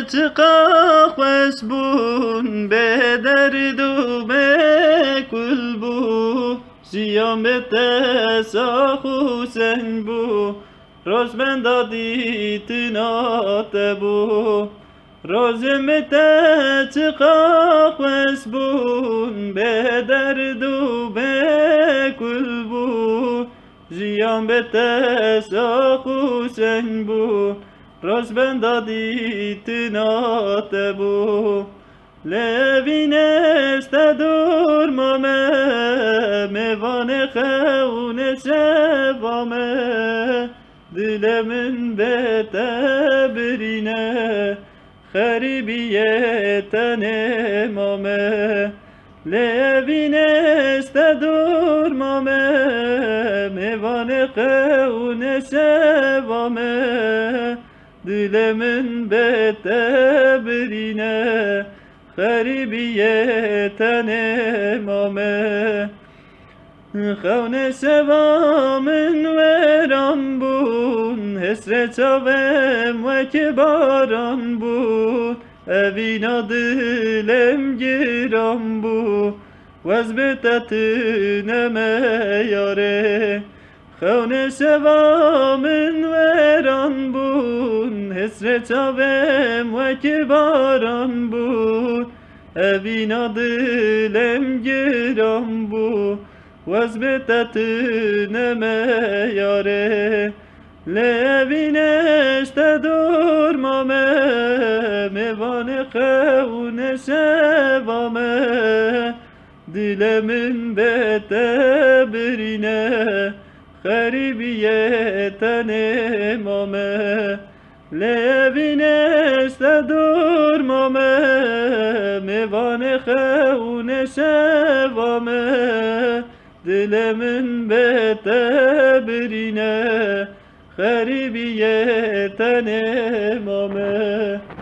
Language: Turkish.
çıkak vesbun be derdu be kulbu ziyamete sahu sen bu rozmen daditin bu rozmete çıkak vesbun be derdu be kulbu ziyamete sahu sen bu rozben daditin bu Levine durma mevane khevne sevame dilemin betebrine haribiyeten emame Levine durma mevane khevne sevame dilemin betebrine haribiyeten emame Xevne sevamın veran bun Hesret avem ve kibaran bun Evina dilem giran bu Vezbetetine meyare Xevne sevamın veran bun Hesret avem ve kibaran bun Evina dilem giran bu Vezbetetine meyare Levine durma mevane khevne sevame Dilemin betebrine haribiyeten emame Levine durma mevane khevne sevame Dilemin betebrine haribiyeten emame